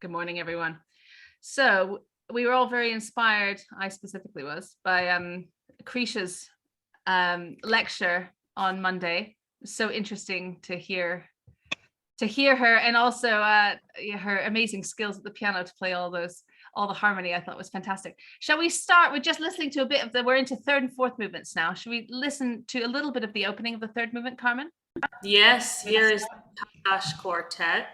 Good morning, everyone. So we were all very inspired, I specifically was, by Krisha's lecture on Monday. So interesting to hear her, and also her amazing skills at the piano to play all the harmony. I thought was fantastic. Shall we start with just listening to a bit of we're into third and fourth movements now. Should we listen to a little bit of the opening of the third movement, Carmen? Yes, here is the Kalash Quartet.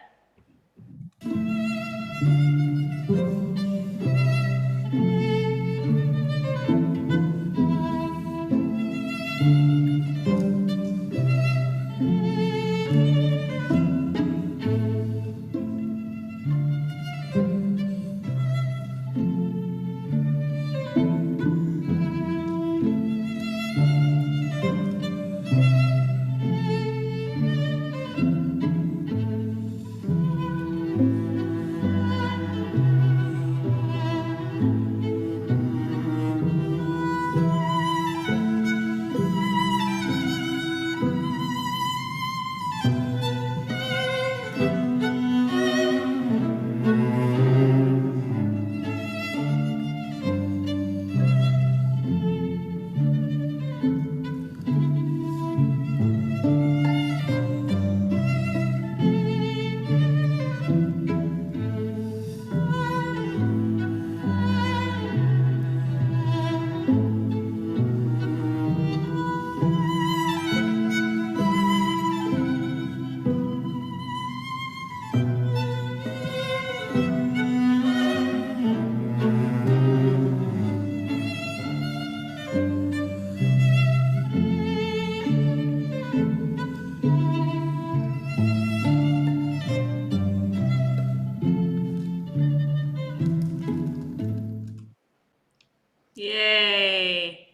Yay!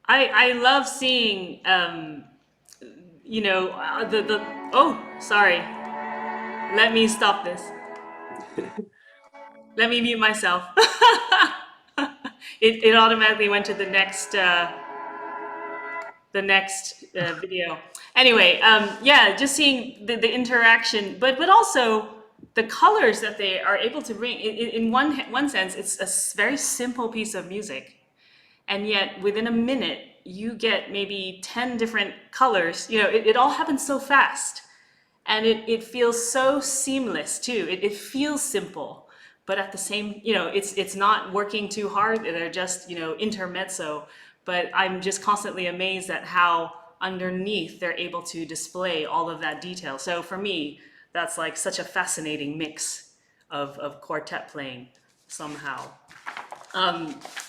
I love seeing the oh, sorry. Let me stop this. Let me mute myself. It automatically went to the next video. Anyway, yeah, just seeing the interaction, but also the colors that they are able to bring. In one sense, it's a very simple piece of music, and yet within a minute you get maybe 10 different colors. It all happens so fast, and it feels so seamless too. It feels simple, but at the same, it's not working too hard. They're just, intermezzo. But I'm just constantly amazed at how underneath they're able to display all of that detail. So for me, that's like such a fascinating mix of quartet playing somehow.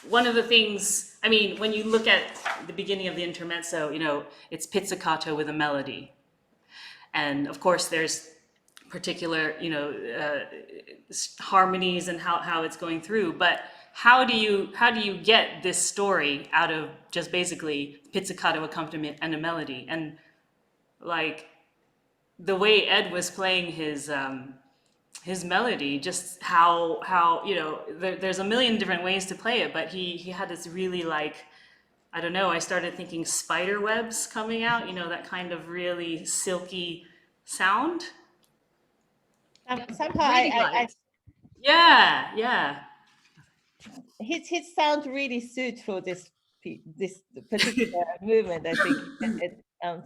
One of the things, I mean, when you look at the beginning of the intermezzo, it's pizzicato with a melody. And of course, there's particular, harmonies and how it's going through. But how do you get this story out of just basically pizzicato accompaniment and a melody? And like the way Ed was playing his melody, just how there's a million different ways to play it, but he had this really, like, I don't know, I started thinking spider webs coming out, that kind of really silky sound. Somehow Really light. Yeah. his sound really suits for this particular movement. I think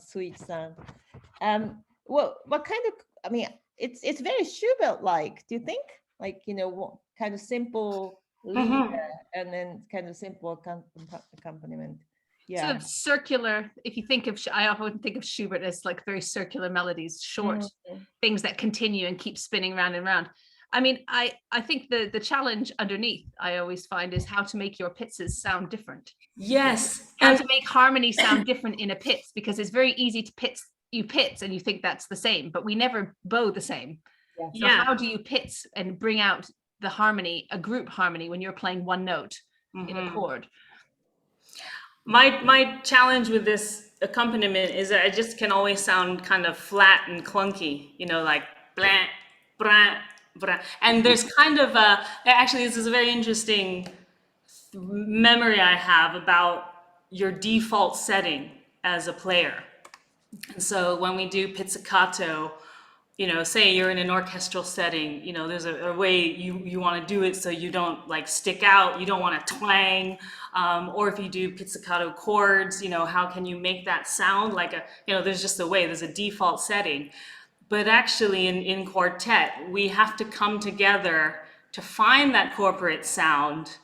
sweet sound. Well, what kind of? I mean, it's very Schubert-like. Do you think? Like, kind of simple lead and then kind of simple accompaniment. Yeah. Sort of circular. If you think of, I often think of Schubert as like very circular melodies, short things that continue and keep spinning round and round. I mean, I think the challenge underneath, I always find, is how to make your pizzas sound different. Yes. How to make harmony sound different in a pizz, because it's very easy to pizz and you think that's the same, but we never bow the same. So how do you pizz and bring out the harmony, a group harmony, when you're playing one note in a chord? My challenge with this accompaniment is that it just can always sound kind of flat and clunky, like blah, blah, blah. And there's kind of actually, this is a very interesting memory I have about your default setting as a player. And so when we do pizzicato, say you're in an orchestral setting, there's a way you want to do it so you don't like stick out, you don't want to twang, or if you do pizzicato chords, how can you make that sound like there's just a way, there's a default setting. But actually in quartet, we have to come together to find that corporate sound,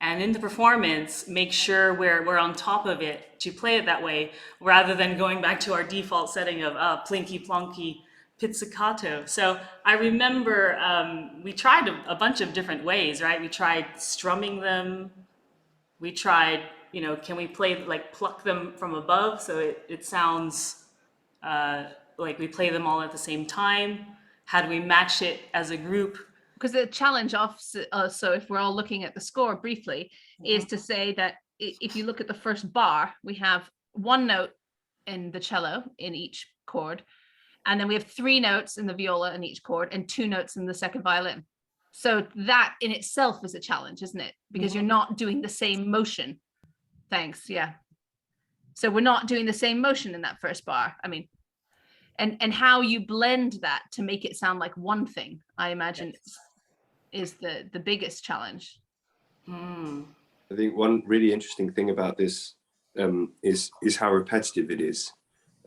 and in the performance, make sure we're on top of it to play it that way, rather than going back to our default setting of plinky plonky pizzicato. So I remember we tried a bunch of different ways, right? We tried strumming them. We tried, can we play, like pluck them from above so it sounds like we play them all at the same time? How do we match it as a group? Because the challenge so if we're all looking at the score briefly, is to say that if you look at the first bar, we have one note in the cello in each chord, and then we have 3 notes in the viola in each chord and 2 notes in the second violin. So that in itself is a challenge, isn't it? Because you're not doing the same motion. Thanks. Yeah. So we're not doing the same motion in that first bar. I mean, and how you blend that to make it sound like one thing, I imagine, is the biggest challenge. I think one really interesting thing about this is how repetitive it is,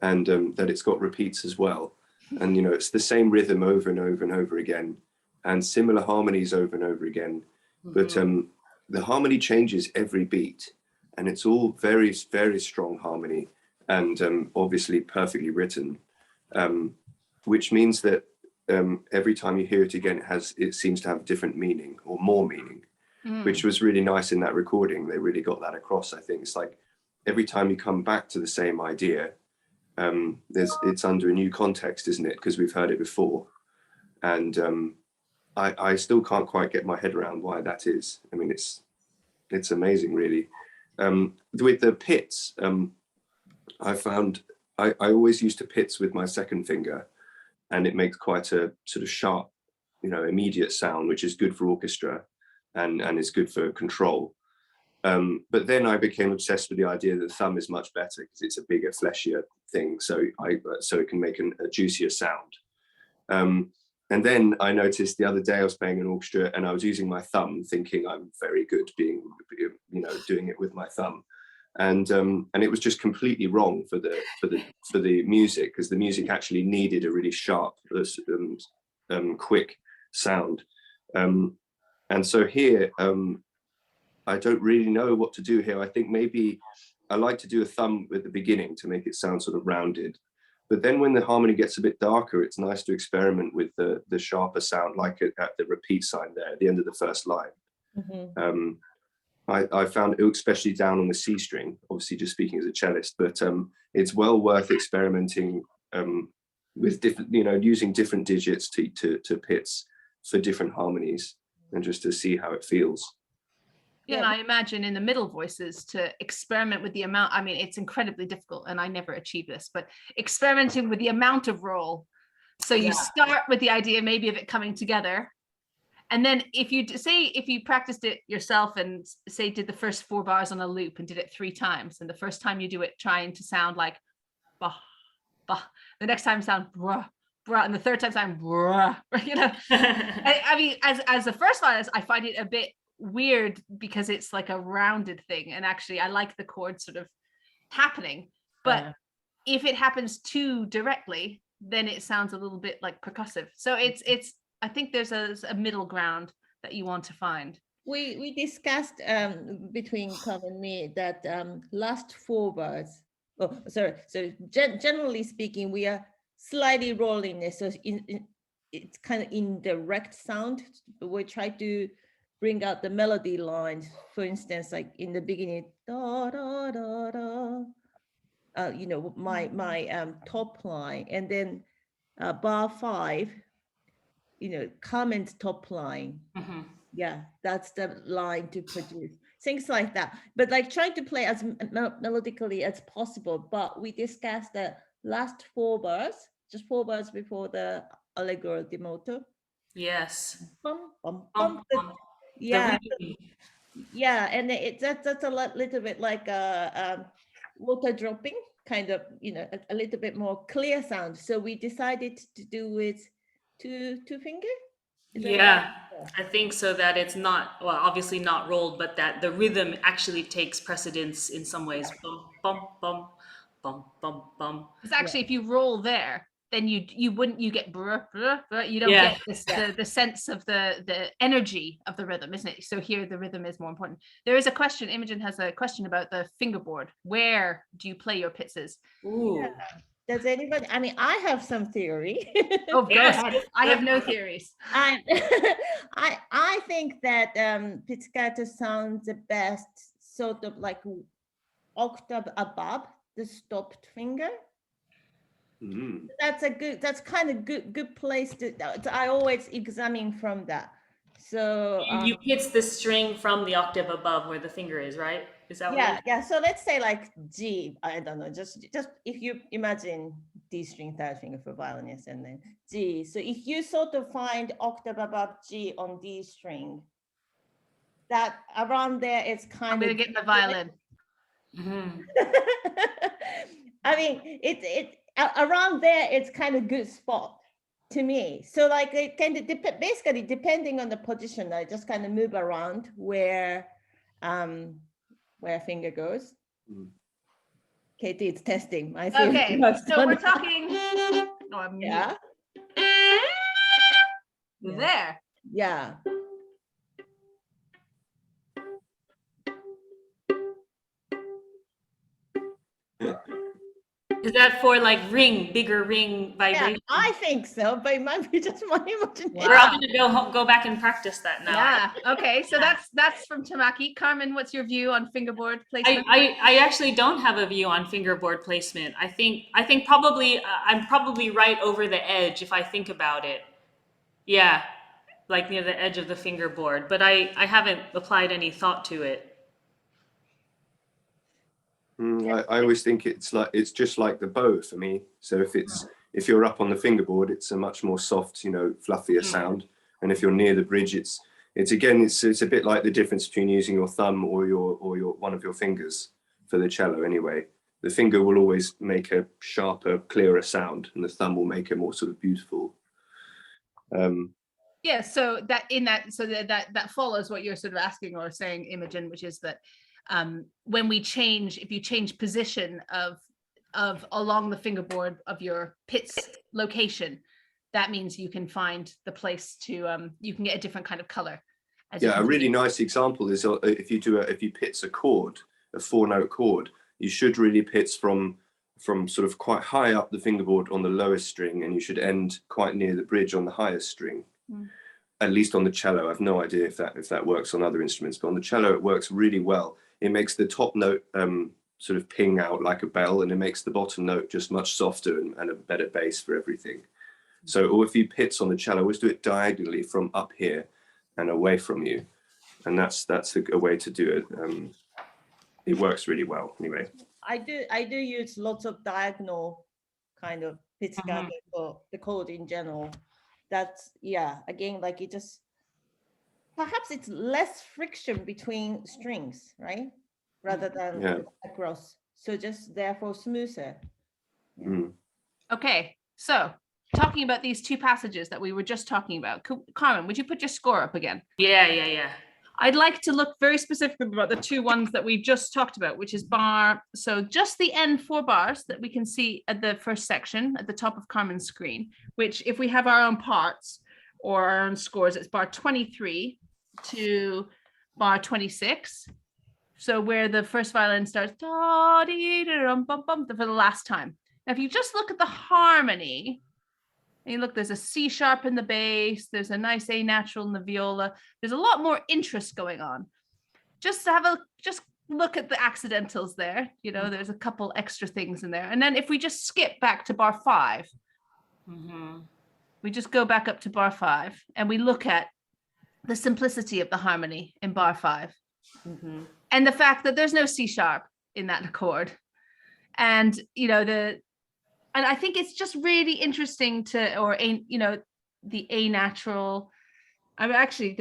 and that it's got repeats as well. And it's the same rhythm over and over and over again, and similar harmonies over and over again. But the harmony changes every beat, and it's all very, very strong harmony, and obviously perfectly written, which means that every time you hear it again, it seems to have different meaning or more meaning, which was really nice in that recording. They really got that across. I think it's like every time you come back to the same idea, it's under a new context, isn't it? Because we've heard it before, and I still can't quite get my head around why that is. I mean, it's amazing, really. With the pits, I found I always used to pits with my second finger, and it makes quite a sort of sharp, immediate sound, which is good for orchestra and is good for control. But then I became obsessed with the idea that the thumb is much better because it's a bigger, fleshier thing, so it can make a juicier sound. And then I noticed the other day I was playing an orchestra and I was using my thumb, thinking I'm very good doing it with my thumb, and it was just completely wrong for the music, because the music actually needed a really sharp, quick sound. And so here, I don't really know what to do here. I think maybe I like to do a thumb at the beginning to make it sound sort of rounded. But then when the harmony gets a bit darker, it's nice to experiment with the sharper sound, like at the repeat sign there at the end of the first line. I found, especially down on the C string, obviously just speaking as a cellist, but it's well worth experimenting with different, using different digits to pits for different harmonies, and just to see how it feels. Yeah, and I imagine in the middle voices to experiment with the amount. I mean, it's incredibly difficult, and I never achieve this, but experimenting with the amount of roll. So you start with the idea maybe of it coming together, and then if you practiced it yourself and say did the first 4 bars on a loop and did it 3 times, and the first time you do it trying to sound like bah, bah, the next time sound brah, brah, and the third time sound brah, I mean, as the first line, I find it a bit weird because it's like a rounded thing, and actually I like the chords sort of happening, but if it happens too directly, then it sounds a little bit like percussive. So it's I think there's a middle ground that you want to find. We discussed between Tom and me that last 4 bars. Oh, sorry. So generally speaking, we are slightly rolling this, so it's kind of indirect sound. We try to bring out the melody lines. For instance, like in the beginning, da da da da. My top line, and then bar 5. Comment top line. Yeah, that's the line to produce. Things like that. But like trying to play as melodically as possible. But we discussed the last 4 bars, just 4 bars before the Allegro di moto. Yes. Bum, bum, bum. Yeah. Yeah, and that's a little bit like water dropping, kind of, a little bit more clear sound. So we decided to do with two finger? Is that Yeah, right? I think so, that it's not, well, obviously not rolled, but that the rhythm actually takes precedence in some ways. Bum, bum, bum, bum, bum, bum. Because actually, if you roll there, then you wouldn't, you get brr, brr, brr, you don't Yeah. get this the sense of the energy of the rhythm, isn't it? So here the rhythm is more important. There is a question, Imogen has a question about the fingerboard. Where do you play your pizzas? Ooh. Does anybody? I mean, I have some theory. Oh, go Yes. ahead. I have no theories. I I think that pizzicato sounds the best sort of like octave above the stopped finger. Mm. That's kind of good place to, I always examine from that. So You hits the string from the octave above where the finger is, right? Is that what yeah. So let's say like G, I don't know, just if you imagine D string, third finger for violinist, and then G. So if you sort of find octave above G on D string, that around there it's kind I'm of. gonna get my violin. Mhm. I mean, it around there it's kind of good spot to me. So like it kind of basically depending on the position, I just kind of move around where finger goes. Mm. Katie, it's testing my theory. Okay, so we're talking. Oh, I'm Yeah. there. Yeah. Is that for like bigger ring Yeah, vibration? I think so, but it might be just my imagination. We're all gonna go back and practice that now. Yeah. Okay. So that's from Tamaki. Carmen, what's your view on fingerboard placement? I actually don't have a view on fingerboard placement. I think probably I'm probably right over the edge if I think about it. Yeah, like near the edge of the fingerboard, but I haven't applied any thought to it. I always think it's just like the bow for me. So if you're up on the fingerboard, it's a much more soft, fluffier sound. And if you're near the bridge, it's a bit like the difference between using your thumb or your one of your fingers for the cello. Anyway, the finger will always make a sharper, clearer sound, and the thumb will make a more sort of beautiful. Yeah. So that follows what you're sort of asking or saying, Imogen, which is that when if you change position of along the fingerboard of your pit's location, that means you can find the place to you can get a different kind of color. Yeah, a really nice example is if you pitch a chord, a 4-note chord, you should really pitch from sort of quite high up the fingerboard on the lowest string, and you should end quite near the bridge on the highest string. At least on the cello. I've no idea if that works on other instruments, but on the cello it works really well. It makes the top note sort of ping out like a bell, and it makes the bottom note just much softer and a better bass for everything. So, or if you pitch on the cello, always do it diagonally from up here and away from you, and that's a way to do it. It works really well anyway. I do use lots of diagonal kind of pizzicato for the chord in general. That's, yeah, again, like it just, perhaps it's less friction between strings, right? Rather than across. So just therefore smoother. Okay. So talking about these two passages that we were just talking about, Carmen, would you put your score up again? Yeah. I'd like to look very specifically about the two ones that we just talked about, which is so just the end 4 bars that we can see at the first section at the top of Carmen's screen, which if we have our own parts or our own scores, it's bar 23 to bar 26. So where the first violin starts for the last time. Now, if you just look at the harmony, and you look, there's a C sharp in the bass, there's a nice A natural in the viola, there's a lot more interest going on. Just look at the accidentals there, there's a couple extra things in there. And then if we just skip back to bar 5, we just go back up to bar 5 and we look at the simplicity of the harmony in bar 5 and the fact that there's no C sharp in that chord. And, and I think it's just really interesting the A natural. Actually,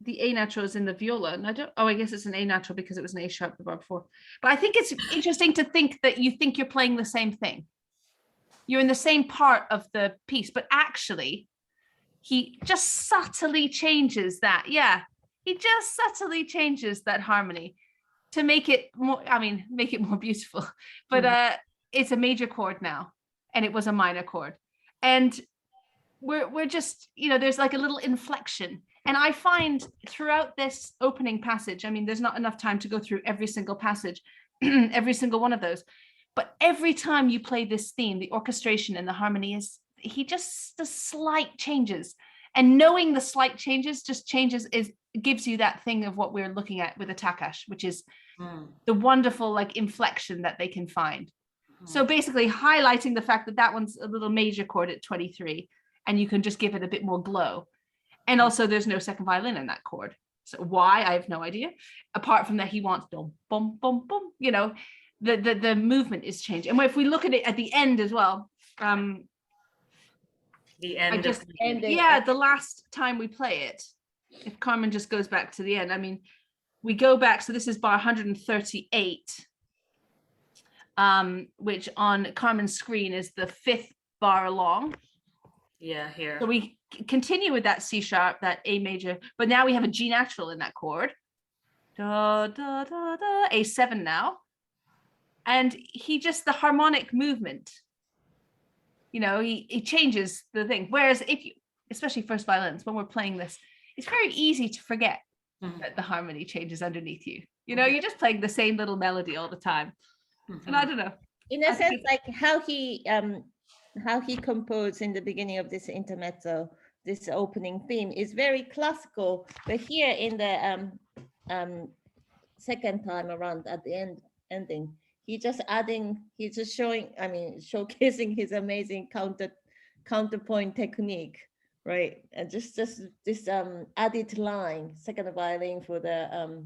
the A natural is in the viola, and I guess it's an A natural because it was an A sharp the bar before. But I think it's interesting to think that you think you're playing the same thing. You're in the same part of the piece, but actually he just subtly changes that. Yeah, he just subtly changes that harmony to make it more, I mean, make it more beautiful. But it's a major chord now, and it was a minor chord. And we're just, you know, there's like a little inflection. And I find throughout this opening passage, I mean, there's not enough time to go through every single passage, every single one of those. But every time you play this theme, the orchestration and the harmony is, he just, the slight changes. And knowing the slight changes gives you that thing of what we're looking at with a takash, which is the wonderful like inflection that they can find. So basically highlighting the fact that that one's a little major chord at 23, and you can just give it a bit more glow. And also there's no second violin in that chord. So why? I have no idea. Apart from that, he wants dum, bum, bum, bum, you know, the movement is changed. And if we look at it at the end as well, the end the last time we play it, if Carmen just goes back to the end, I mean, we go back, so this is bar 138, which on Carmen's screen is the 5th bar along. Yeah, here. So we continue with that C sharp, that A major, but now we have a G natural in that chord. Da, da, da, da, A7 now. And he just, the harmonic movement, you know, he changes the thing. Whereas if you, especially first violins, when we're playing this, it's very easy to forget that the harmony changes underneath you. You know, you're just playing the same little melody all the time. And I don't know. In a sense, like how he composed in the beginning of this intermezzo, this opening theme is very classical, but here in the second time around at the ending, he's just showing, I mean, showcasing his amazing counterpoint technique, right? And just this added line, second violin for the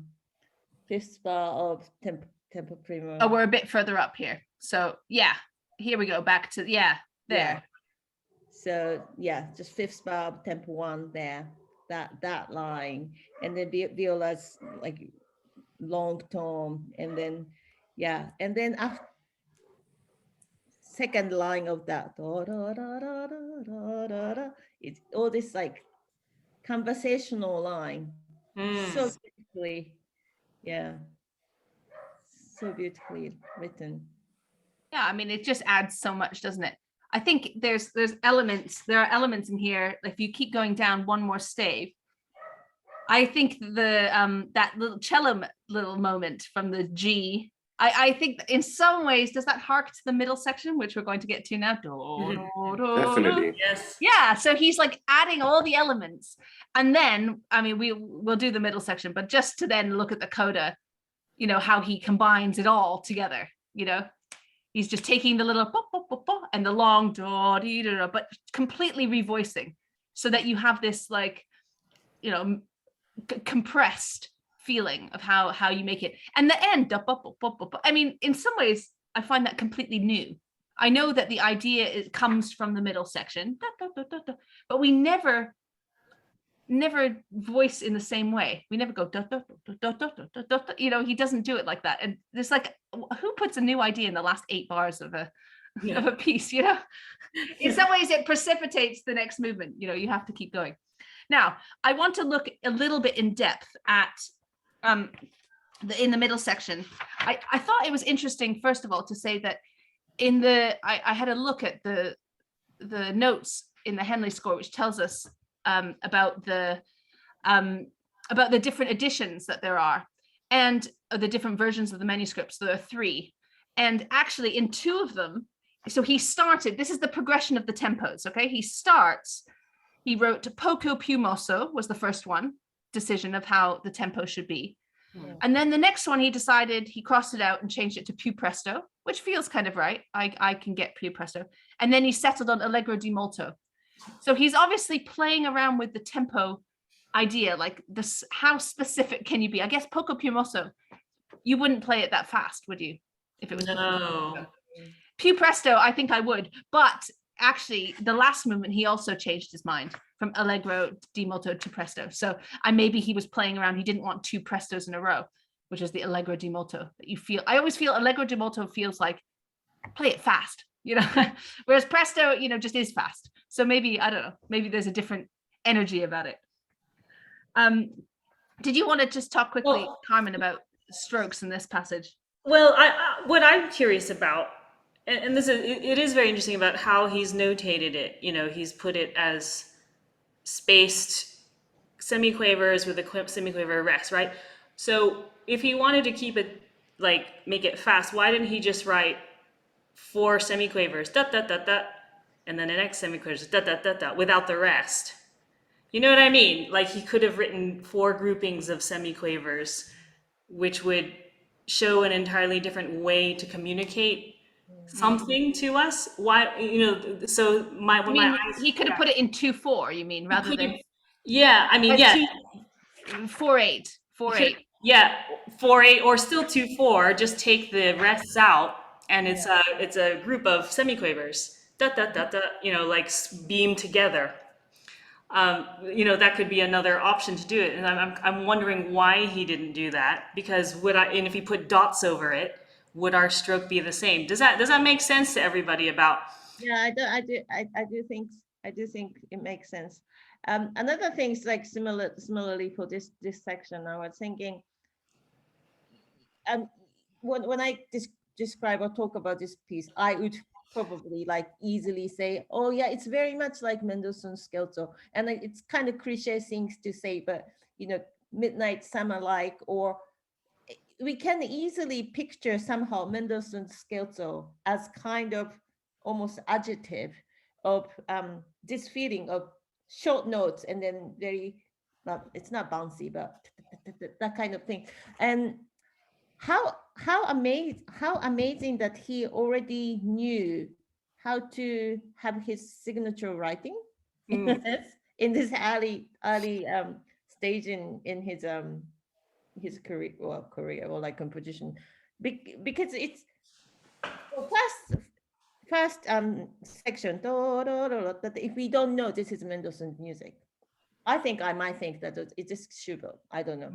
5th bar of tempo primo. Oh, we're a bit further up here. So yeah, here we go back to, there. Yeah. So yeah, just 5th bar, tempo 1 there, that line, and then viola's like long tone, and then and then after second line of that, it's all this like conversational line, so beautifully, so beautifully written. Yeah, I mean, it just adds so much, doesn't it? I think there are elements in here. If you keep going down one more stave, I think that little cello little moment from the G, I think in some ways, does that hark to the middle section, which we're going to get to now? Definitely. Yes. Yeah, so he's like adding all the elements. And then, I mean, we'll do the middle section, but just to then look at the coda, you know, how he combines it all together, you know? He's just taking the little and the long but completely revoicing, so that you have this like, you know, compressed feeling of how you make it. And the end, I mean, in some ways, I find that completely new. I know that the idea comes from the middle section, but we never voice in the same way. We never go you know, he doesn't do it like that. And there's like, who puts a new idea in the last 8 bars of a piece, you know? In some ways it precipitates the next movement, you know, you have to keep going. Now, I want to look a little bit in depth at in the middle section. I thought it was interesting, first of all, to say that in I had a look at the notes in the Henley score, which tells us about the different editions that there are, and the different versions of the manuscripts. There are 3, and actually in 2 of them, so he started, this is the progression of the tempos, okay? He wrote poco più mosso was the first one, decision of how the tempo should be. And then the next one, he decided, he crossed it out and changed it to più presto, which feels kind of right. I can get più presto. And then he settled on allegro di molto. So he's obviously playing around with the tempo idea, like this, how specific can you be? I guess poco più mosso, you wouldn't play it that fast, would you? If it was no. Più presto, I think I would, but actually the last movement, he also changed his mind from allegro di molto to presto. So maybe he was playing around, he didn't want 2 prestos in a row, which is the allegro di molto that you feel. I always feel allegro di molto feels like play it fast, you know, whereas presto, you know, just is fast. So maybe, I don't know, maybe there's a different energy about it. Did you want to just talk quickly, Well- Carmen, about strokes in this passage? Well, what I'm curious about, and this is, it is very interesting about how he's notated it. You know, he's put it as spaced semiquavers with a semiquaver rest, right? So if he wanted to keep it, like, make it fast, why didn't he just write 4 semiquavers, da da da da, and then the next semiquavers, da da da da, without the rest? You know what I mean? Like, he could have written 4 groupings of semiquavers, which would show an entirely different way to communicate something to us. Why, you know, so my, I when mean, my eyes, he could have put it in 2/4, you mean, rather than yeah, I mean, yeah, 4/8, 4/8. yeah, 4/8 or still 2/4. Just take the rests out, and it's a group of semiquavers. Da da da da. You know, like beam together. You know, that could be another option to do it, and I'm wondering why he didn't do that. Because and if he put dots over it, would our stroke be the same? Does that make sense to everybody about? Yeah, I do think it makes sense. Another thing is like similarly for this section, I was thinking, when I describe or talk about this piece, I would probably like easily say, oh yeah, it's very much like Mendelssohn's Scherzo, and it's kind of cliche things to say, but you know, Midnight Summer like, or we can easily picture somehow Mendelssohn's Scherzo as kind of almost adjective of this feeling of short notes and then very, well, it's not bouncy, but that kind of thing. And how amazing that he already knew how to have his signature writing in this early stage in his career or like composition, because it's first section, that if we don't know this is Mendelssohn's music, I might think that it's just Schubert, I don't know.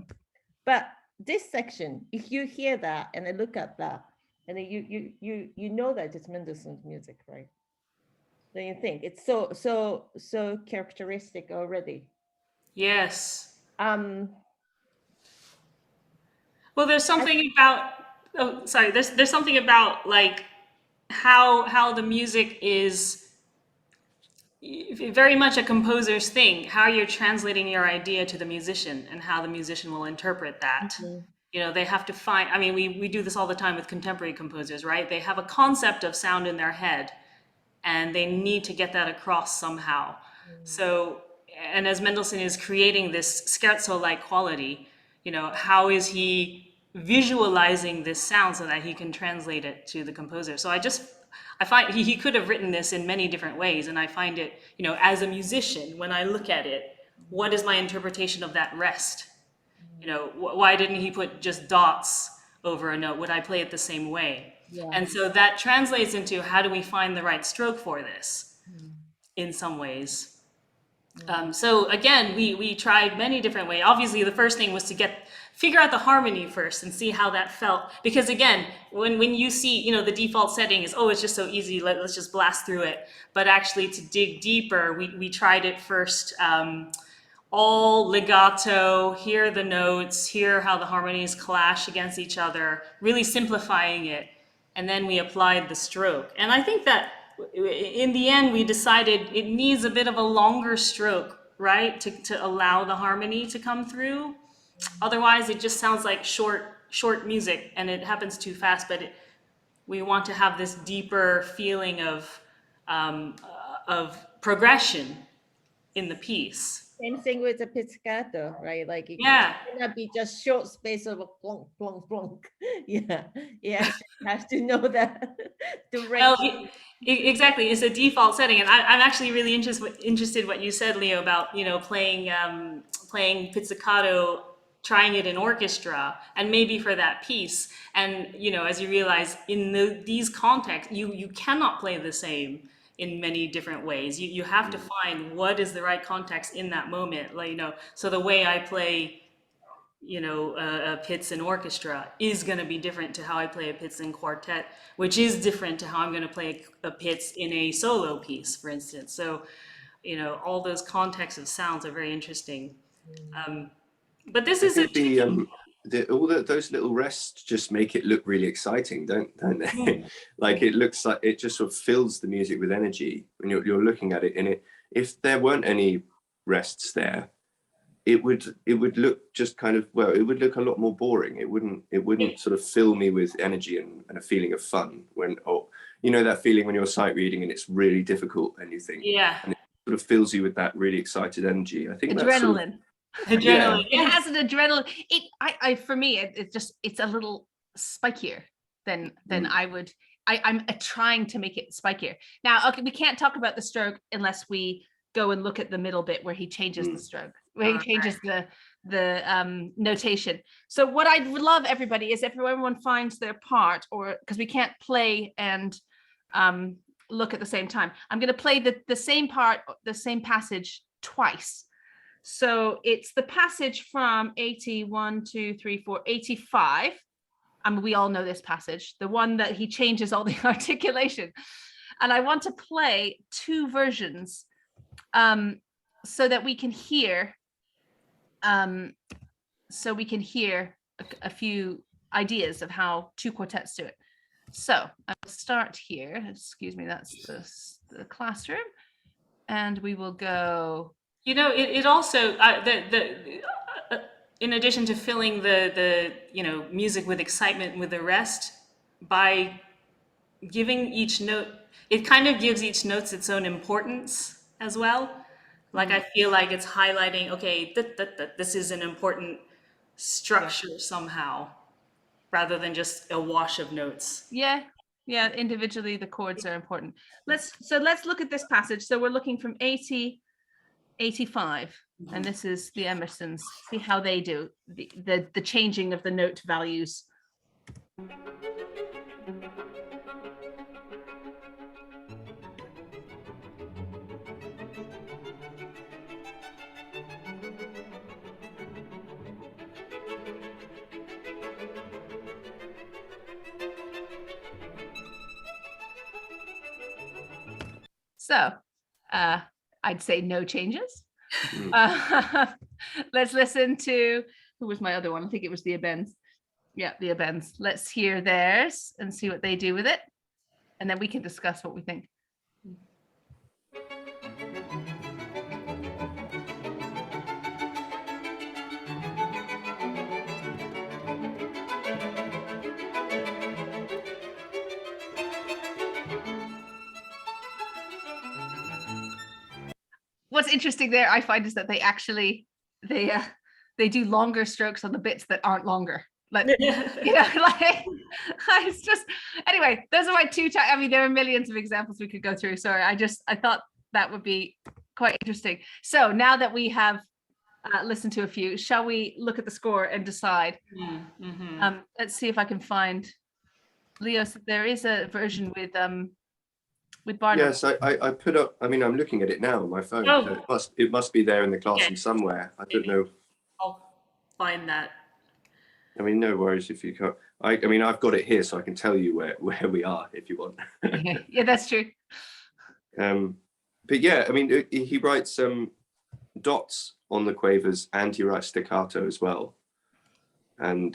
But this section, if you hear that and I look at that, and then you know that it's Mendelssohn's music, right? Don't you think it's so characteristic already? Yes. Um, Well, there's something about. Oh, sorry. There's something about like how the music is very much a composer's thing. How you're translating your idea to the musician and how the musician will interpret that. You know, they have to find. I mean, we do this all the time with contemporary composers, right? They have a concept of sound in their head, and they need to get that across somehow. So, and as Mendelssohn is creating this scherzo-like quality, you know, how is he visualizing this sound so that he can translate it to the composer? So I find he could have written this in many different ways, and I find it, you know, as a musician, when I look at it, what is my interpretation of that rest? You know, why didn't he put just dots over a note? Would I play it the same way? Yeah. And so that translates into how do we find the right stroke for this in some ways. So again, we tried many different ways. Obviously, the first thing was to figure out the harmony first and see how that felt. Because again, when you see, you know, the default setting is, oh, it's just so easy, let's just blast through it. But actually, to dig deeper, we tried it first, all legato, hear the notes, hear how the harmonies clash against each other, really simplifying it. And then we applied the stroke. And I think that in the end, we decided it needs a bit of a longer stroke, right? To allow the harmony to come through. Otherwise, it just sounds like short music and it happens too fast, but we want to have this deeper feeling of progression in the piece. Same thing with the pizzicato, right? Like it cannot be just short space of a plonk, plonk, plonk. Yeah, yeah, have to know that direction. Well, exactly, it's a default setting, and I'm actually really interested what you said, Leo, about, you know, playing pizzicato, trying it in orchestra, and maybe for that piece. And you know, as you realize, in these contexts, you cannot play the same in many different ways. You have to find what is the right context in that moment. Like, you know, so the way I play, you know, a Pitts in orchestra is going to be different to how I play a Pitts in quartet, which is different to how I'm going to play a Pitts in a solo piece, for instance. So you know, all those contexts of sounds are very interesting. But this I is think those little rests just make it look really exciting, don't they? Like it looks like it just sort of fills the music with energy when you're looking at it. And if there weren't any rests there, it would look just kind of, well, it would look a lot more boring. It wouldn't sort of fill me with energy and a feeling of fun when, or you know, that feeling when you're sight reading and it's really difficult and you think, and it sort of fills you with that really excited energy. I think that's sort of, adrenaline. It has an adrenaline. I for me, it's a little spikier than I'm trying to make it spikier. Now, okay, we can't talk about the stroke unless we go and look at the middle bit where he changes the stroke, where he changes the notation. So what I'd love everybody is if everyone finds their part, or because we can't play and look at the same time. I'm going to play the same part, the same passage twice. So it's the passage from 81, 2, 3, 4, 85. I mean, we all know this passage, the one that he changes all the articulation. And I want to play two versions so that we can hear a few ideas of how two quartets do it. So I'll start here. Excuse me, that's the classroom. And we will go. You know, it also in addition to filling the you know, music with excitement with the rest, by giving each note, it kind of gives each note its own importance as well. Like I feel like it's highlighting, okay, this is an important structure somehow, rather than just a wash of notes. Yeah, individually the chords are important. Let's look at this passage. So we're looking from 80, 85, and this is the Emersons. See how they do the changing of the note values. So I'd say no changes. Let's listen to, who was my other one? I think it was the Abens. Yeah, the Abens. Let's hear theirs and see what they do with it. And then we can discuss what we think. What's interesting there, I find, is that they actually they do longer strokes on the bits that aren't longer. Like, you know, like it's just, anyway, those are my two. I mean, there are millions of examples we could go through. Sorry, I thought that would be quite interesting. So now that we have listened to a few, shall we look at the score and decide? Let's see if I can find, Leo, there is a version with Barnum. Yes, I put up, I mean, I'm looking at it now on my phone. So it must be there in the classroom somewhere. I don't know. I'll find that. I mean, no worries if you can't. I mean, I've got it here, so I can tell you where we are if you want. Yeah, that's true. But yeah, I mean, he writes dots on the quavers, and he writes staccato as well. And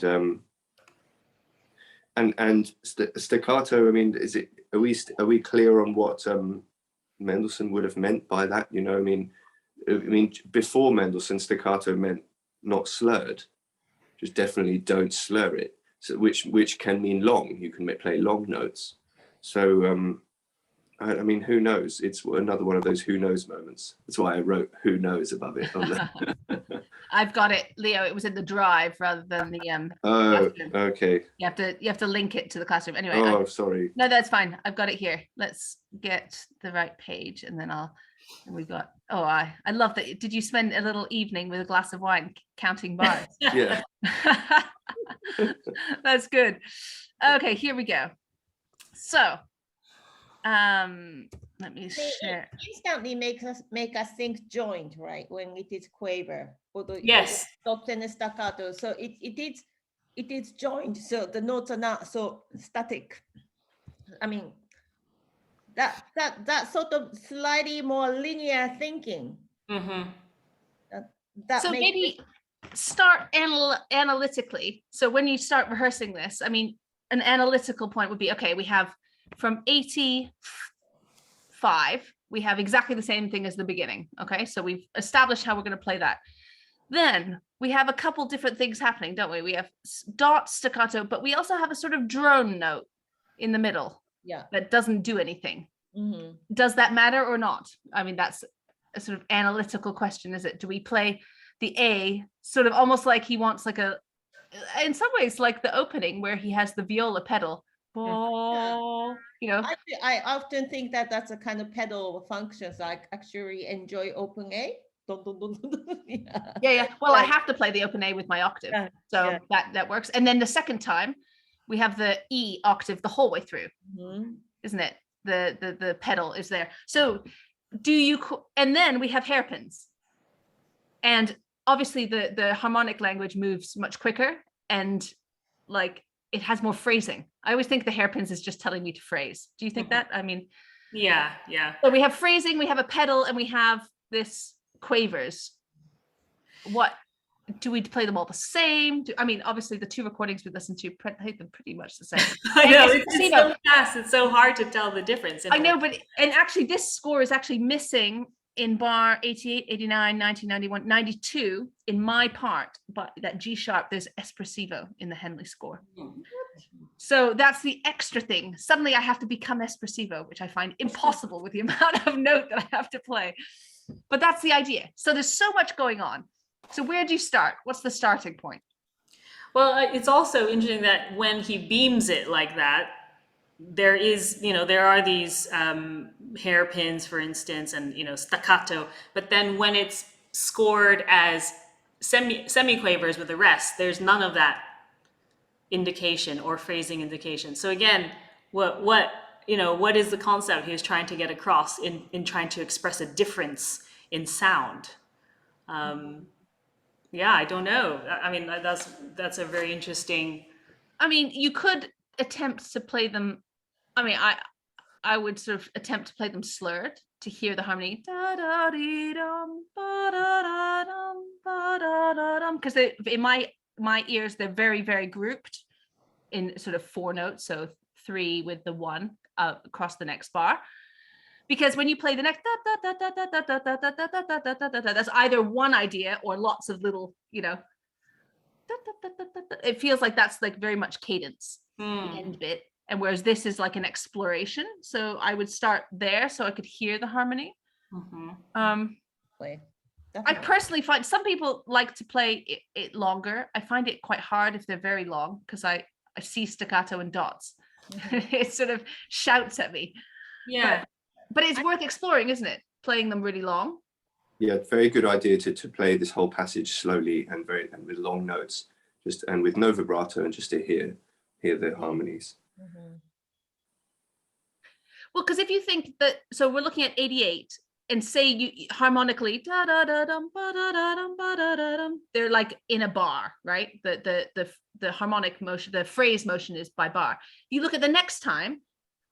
staccato. I mean, are we clear on what Mendelssohn would have meant by that? You know, I mean, before Mendelssohn, staccato meant not slurred. Just definitely don't slur it. So which can mean long. You can play long notes. So I mean, who knows? It's another one of those who knows moments. That's why I wrote "who knows" above it on the. I've got it, Leo. It was in the drive rather than the Oh, classroom. okay. You have to link it to the classroom. Anyway. Oh, sorry. No, that's fine. I've got it here. Let's get the right page, and then we've got. Oh, I love that. Did you spend a little evening with a glass of wine counting bars? Yeah. That's good. Okay, here we go. So, let me share. It instantly make us think joint, right? When it is quaver. Yes. Stop and staccato. So it is joint. So the notes are not so static. I mean, that sort of slightly more linear thinking. Mm-hmm. That So makes maybe start analytically. So when you start rehearsing this, I mean, an analytical point would be, okay, we have from 85, we have exactly the same thing as the beginning. Okay, so we've established how we're going to play that. Then we have a couple different things happening, don't we? We have dot, staccato, but we also have a sort of drone note in the middle that doesn't do anything. Does that matter or not? I mean, that's a sort of analytical question, is it? Do we play the A sort of almost like he wants like a, in some ways like the opening where he has the viola pedal, you know? I often think that that's a kind of pedal function. So I actually enjoy open A. Yeah. Well, I have to play the open A with my octave, so that works. And then the second time, we have the E octave the whole way through, isn't it? The pedal is there. So do you? And then we have hairpins, and obviously the harmonic language moves much quicker, and like it has more phrasing. I always think the hairpins is just telling me to phrase. Do you think that? I mean, yeah. So we have phrasing, we have a pedal, and we have this quavers. What do we play them all the same? I mean, obviously the two recordings we listened to play them pretty much the same. I know, it's so fast, it's so hard to tell the difference. I know, but and actually this score is actually missing in bar 88, 89, 90, 91, 92 in my part, but that G sharp, there's espressivo in the Henley score. So that's the extra thing. Suddenly I have to become espressivo, which I find impossible with the amount of note that I have to play. But that's the idea. So there's so much going on. So where do you start? What's the starting point? Well, it's also interesting that when he beams it like that, there is, there are these hairpins, for instance, and, staccato. But then when it's scored as semiquavers with the rest, there's none of that indication or phrasing indication. So again, what is the concept he was trying to get across in trying to express a difference in sound? Yeah, I don't know. I mean, that's a very interesting. I mean, you could attempt to play them. I mean, I would sort of attempt to play them slurred to hear the harmony. Because in my ears, they're very, very grouped in sort of 4 notes. So 3 with the 1 across the next bar. Because when you play the next, that's either one idea or lots of little, it feels like that's like very much cadence, the end bit. And whereas this is like an exploration. So I would start there so I could hear the harmony. I personally find some people like to play it longer. I find it quite hard if they're very long because I see staccato and dots. It sort of shouts at me. Yeah. But it's worth exploring, isn't it? Playing them really long. Yeah, very good idea to play this whole passage slowly and with long notes, and with no vibrato, and just to hear the harmonies. Well, because if you think that, so we're looking at 88, and say you harmonically they're like in a bar, right? The harmonic motion, the phrase motion is by bar. You look at the next time.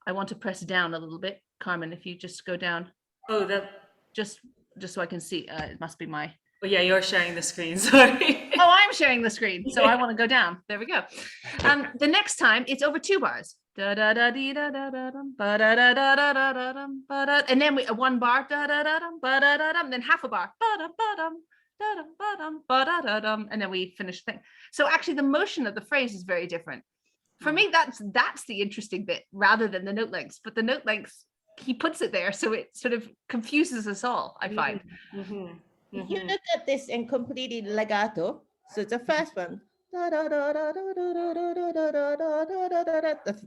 I want to press down a little bit, Carmen, if you just go down. Oh, that just so I can see. It must be my. Oh yeah, you're sharing the screen. Sorry. Oh, I'm sharing the screen, so I want to go down. There we go. The next time it's over 2 bars. And then we 1 bar. Then half a bar. And then we finish the thing. So actually, the motion of the phrase is very different. For me, that's the interesting bit rather than the note lengths. But the note lengths, he puts it there, so it sort of confuses us all, I find. If you look at this in completely legato, so the first one, the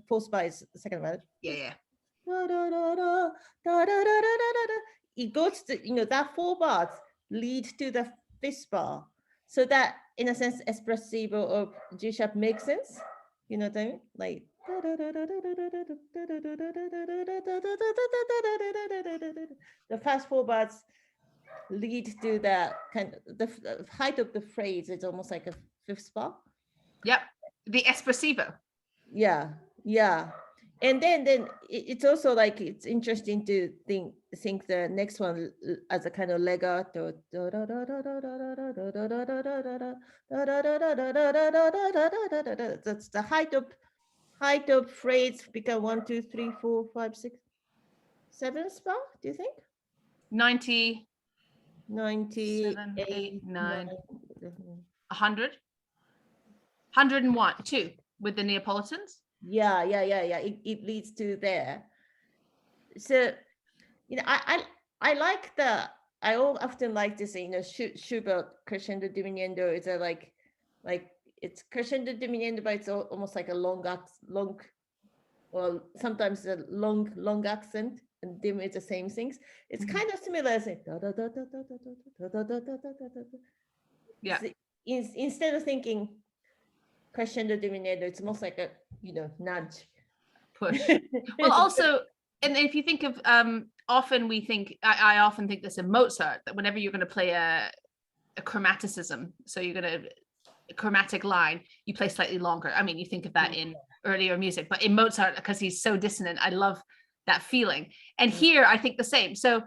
fourth bar is the second one. Yeah. It goes to, that 4 bars lead to the 5th bar. So that, in a sense, espressivo or G sharp makes sense. You know what I mean? Like the first 4 bars lead to that kind of the height of the phrase is almost like a 5th bar. Yep. The espressivo. Yeah. And then it's also like it's interesting to think the next one as a kind of legato. That's the height of phrase become 1, 2, 3, 4, 5, 6, 7 spot. Do you think 90, 98, 7, 8, 9, 9. 100, 101, 2 with the Neapolitans? Yeah. It leads to there. So, I like I often like to say, Schubert crescendo diminuendo is like it's crescendo diminuendo, but it's almost like a long, well, sometimes a long accent, and dim is the same things. It's kind of similar as Yeah. Instead of thinking crescendo diminuendo, it's almost like a nudge. Push. Well, also, and if you think of often we think I often think this in Mozart, that whenever you're going to play a chromaticism, so you're going to a chromatic line, you play slightly longer. I mean, you think of that in earlier music, but in Mozart, because he's so dissonant, I love that feeling. And here I think the same. So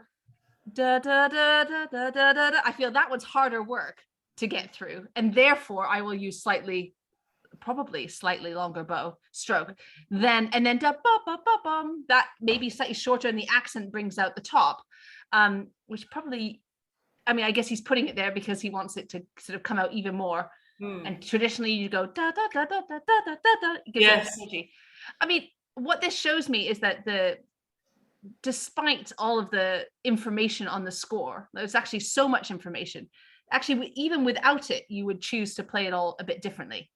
da da da da da da da, I feel that one's harder work to get through, and therefore I will use probably slightly longer bow stroke, and then da ba ba ba bum, that maybe slightly shorter, and the accent brings out the top, which probably, I mean, I guess he's putting it there because he wants it to sort of come out even more. And traditionally you go da da da da da da da da. Yes. Energy. I mean, what this shows me is that despite all of the information on the score, there's actually so much information. Actually, even without it, you would choose to play it all a bit differently.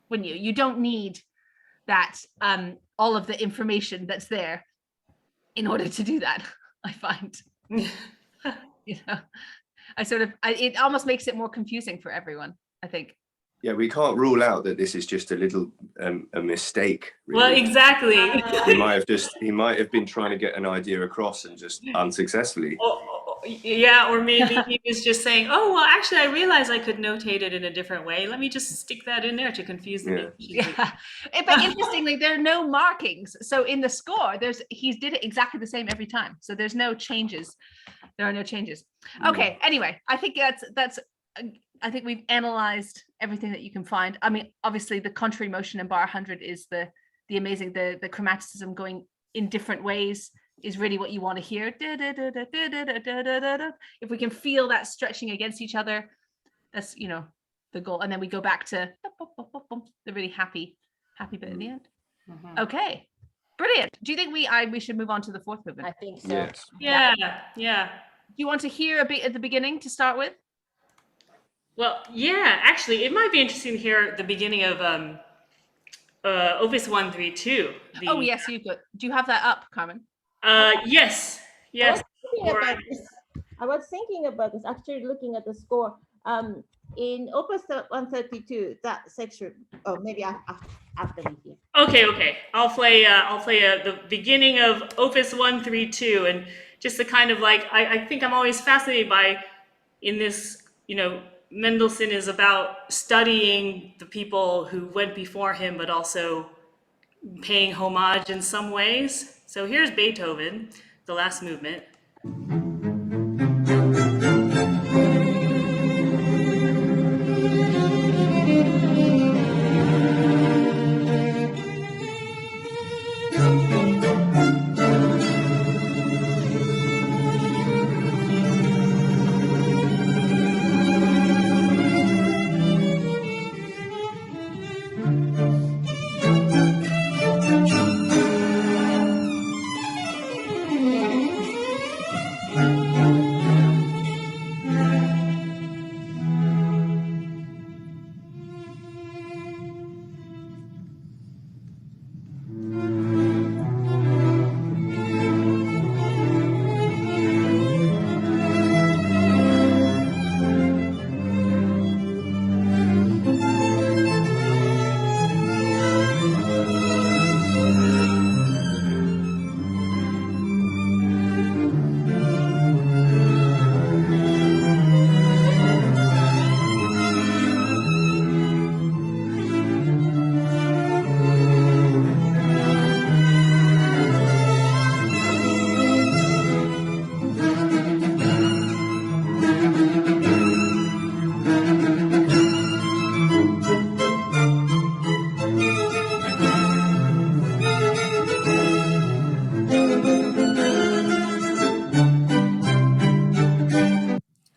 Wouldn't you? You don't need that all of the information that's there in order to do that. I find, it almost makes it more confusing for everyone, I think. Yeah, we can't rule out that this is just a little a mistake. Really. Well, exactly. He might have been trying to get an idea across and just unsuccessfully. Or maybe he was just saying, "Oh, well, actually, I realized I could notate it in a different way. Let me just stick that in there to confuse the Yeah. But interestingly, there are no markings. So in the score, he did it exactly the same every time. So there's no changes. There are no changes. Okay. Anyway, I think that's. I think we've analyzed everything that you can find. I mean, obviously, the contrary motion in bar 100 is the amazing, the chromaticism going in different ways is really what you want to hear. If we can feel that stretching against each other, that's the goal. And then we go back to the really happy bit at the end. Okay, brilliant. Do you think we should move on to the fourth movement? I think so. Yes. Yeah. Do you want to hear a bit at the beginning to start with? Well, yeah, actually, it might be interesting to hear the beginning of Opus 132. Oh, yes, you could. Do you have that up, Carmen? Yes. I was thinking about this, actually looking at the score. In Opus 132, that section, maybe after we hear. Okay. I'll play the beginning of Opus 132, and just the kind of I think I'm always fascinated by in this, Mendelssohn is about studying the people who went before him, but also paying homage in some ways. So here's Beethoven, the last movement.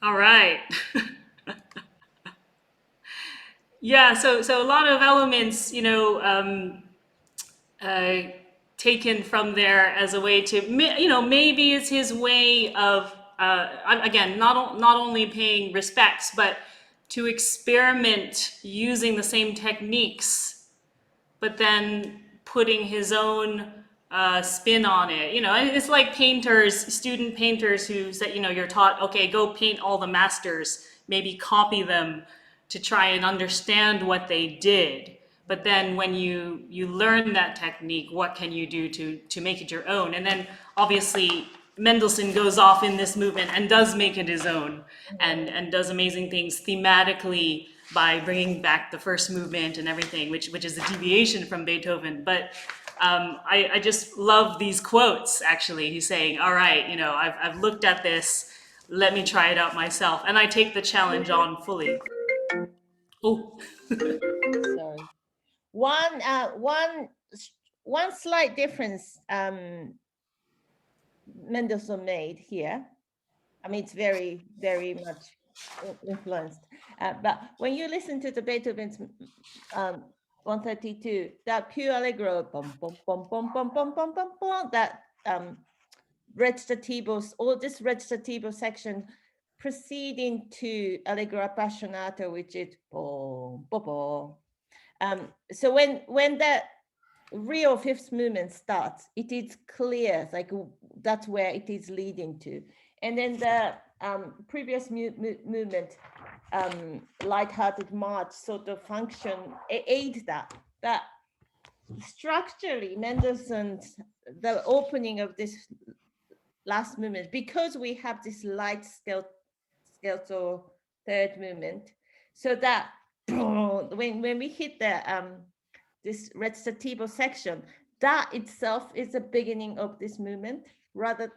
All right. Yeah, so a lot of elements, taken from there as a way to, maybe it's his way of, again, not only paying respects, but to experiment using the same techniques, but then putting his own spin on it. And it's like student painters who said, you're taught, okay, go paint all the masters, maybe copy them to try and understand what they did. But then when you learn that technique, what can you do to make it your own? And then obviously Mendelssohn goes off in this movement and does make it his own, and does amazing things thematically by bringing back the first movement and everything, which is a deviation from Beethoven. But I just love these quotes. Actually, he's saying, "All right, I've looked at this. Let me try it out myself," and I take the challenge on fully. Oh, Sorry. One slight difference Mendelssohn made here. I mean, it's very, very much influenced. But when you listen to the Beethoven's 132, that pure allegro, bum, bum, bum, bum, bum, bum, bum, bum, bum, that recitativo, all this recitativo section proceeding to allegro appassionato, which is boom, boom, boom. So when the real fifth movement starts, it is clear, like that's where it is leading to. And then the previous movement, light-hearted march, sort of function aid that. But structurally, Mendelssohn's, the opening of this last movement, because we have this light scherzo third movement, so that when we hit the this recitativo section, that itself is the beginning of this movement. Rather,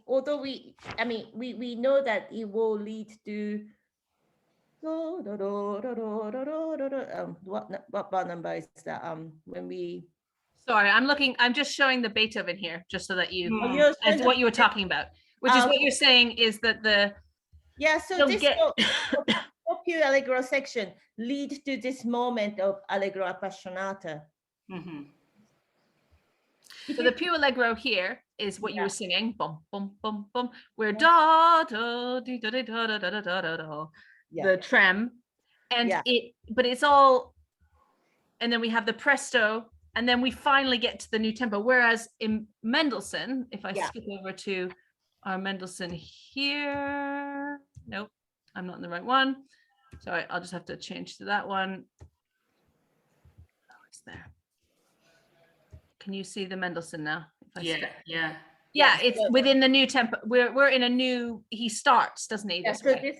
although we know that it will lead to what number is that? When we Sorry, I'm just showing the Beethoven here, just so that you, as what you were talking about, which is what you're saying is that so this pure allegro section leads to this moment of allegro appassionata. So the pure allegro here is what you were singing, bum bum bum bum, where da da da da da da da da da da, the trem, and but it's all, and then we have the presto, and then we finally get to the new tempo. Whereas in Mendelssohn, if I skip over to our Mendelssohn here, nope, I'm not in the right one. Sorry, I'll just have to change to that one. Oh, it's there. Can you see the Mendelssohn now? Yeah. It's within the new tempo. We're in a new. He starts, doesn't he? So this,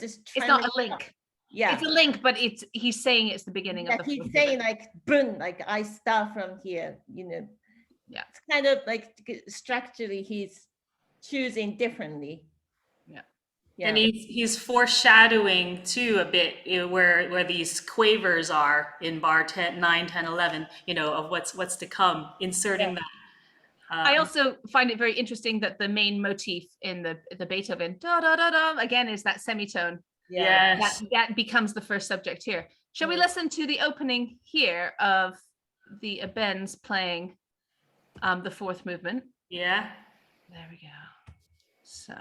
this. It's not a link. Yeah, it's a link, but he's saying it's the beginning of the. He's saying like, boom, like I start from here. Yeah. It's kind of like structurally he's choosing differently. And he's foreshadowing too a bit where these quavers are in bar 10, 9, 10, 11, of what's to come, inserting that. I also find it very interesting that the main motif in the Beethoven da da da da again is that semitone. Yes. That becomes the first subject here. Shall we listen to the opening here of the Ebens playing the fourth movement? Yeah. There we go. So.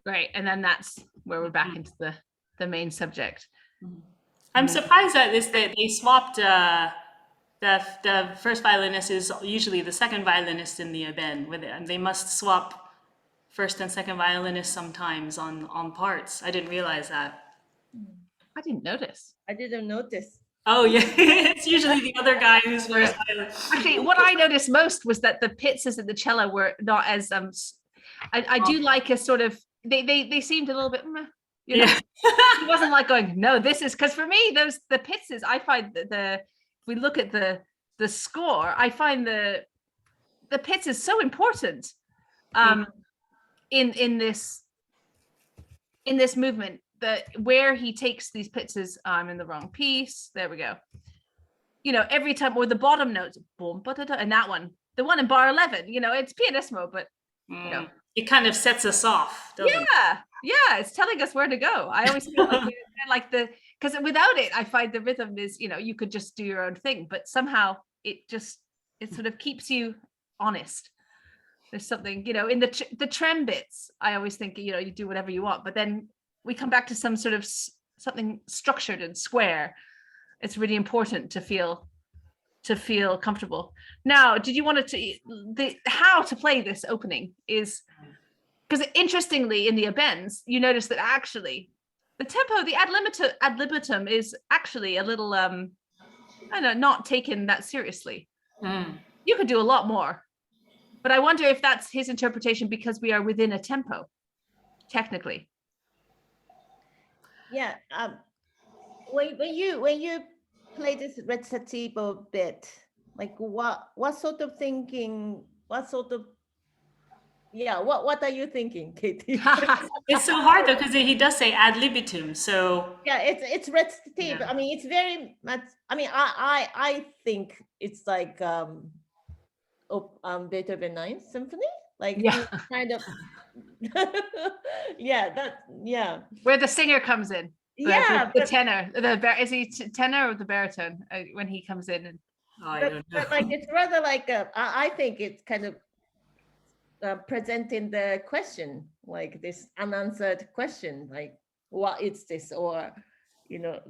Great, and then that's where we're back into the main subject. I'm surprised at this that they swapped. The first violinist is usually the second violinist in the Eben, and they must swap first and second violinist sometimes on parts. I didn't realize that. I didn't notice. I didn't notice. Oh yeah, it's usually the other guy who's first violin. Actually, what I noticed most was that the pizzas in the cello were not as I do like a sort of they seemed a little bit you know. Yeah. He wasn't like going, no, this is because for me, the pizzas, I find that if we look at the score, I find the pizzas so important in this movement, that where he takes these pizzas, I'm in the wrong piece. There we go. You know, every time, or the bottom notes, boom, and that one, the one in bar 11, you know, it's pianissimo, but you know, it kind of sets us off, doesn't it? Yeah, it's telling us where to go. I always feel like because without it, I find the rhythm is, you know, you could just do your own thing, but somehow it sort of keeps you honest. There's something, you know, in the trem bits, I always think, you know, you do whatever you want, but then we come back to some sort of something structured and square. It's really important to feel comfortable. Now, did you want to how to play this opening is, because interestingly in the abends, you notice that actually the tempo, the ad libitum is actually a little I don't know, not taken that seriously. You could do a lot more, but I wonder if that's his interpretation because we are within a tempo technically. Yeah. When you play this recitativo bit, like what sort of thinking, what are you thinking, Katie? It's so hard though, because he does say ad libitum, so yeah, it's recitative. Yeah. I mean, it's very much, I mean, I think it's like Beethoven Ninth Symphony, like kind of Where the singer comes in. The tenor, is he tenor or the baritone when he comes in? And I don't know. But like it's rather like I think it's kind of presenting the question, like this unanswered question, like what is this, or you know.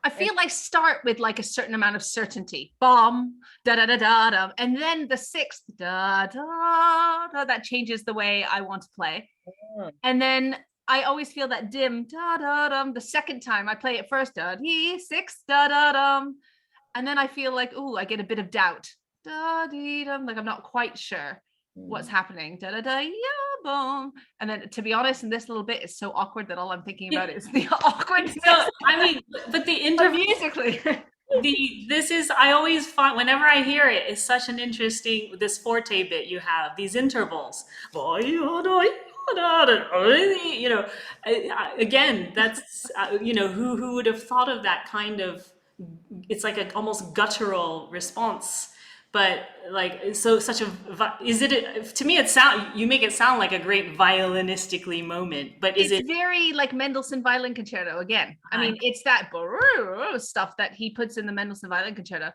I feel like start with like a certain amount of certainty, bomb, da da da da da, and then the sixth da da da, that changes the way I want to play, and then I always feel that dim da da dum the second time I play it first, da dee six da da dum, and then I feel like, ooh, I get a bit of doubt, da dee dum, like I'm not quite sure what's happening, da da da yeah boom, and then to be honest, in this little bit is so awkward that all I'm thinking about is the awkwardness. So, I mean, but the interval musically. This is, I always find whenever I hear it, it's such an interesting, this forte bit you have, these intervals. You know, again, that's you know, who would have thought of that kind of, it's like a almost guttural response, but like, so such a, is it, to me it you make it sound like a great violinistically moment, but is it's very like Mendelssohn violin concerto again. I mean, it's that stuff that he puts in the Mendelssohn violin concerto.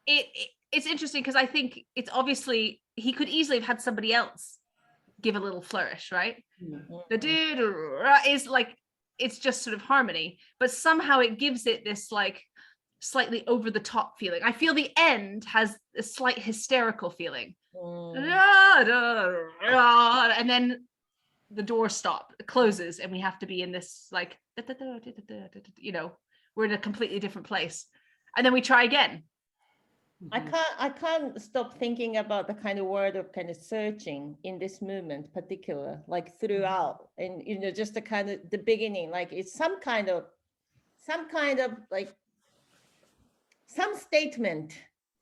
It's interesting because I think it's obviously, he could easily have had somebody else give a little flourish, right? The do is like, it's just sort of harmony, but somehow it gives it this like slightly over the top feeling. I feel the end has a slight hysterical feeling. And then the door closes and we have to be in this like, you know, we're in a completely different place. And then we try again. I can't stop thinking about the kind of word of kind of searching in this movement particular, like throughout, and you know, just the kind of the beginning, like it's some kind of like some statement,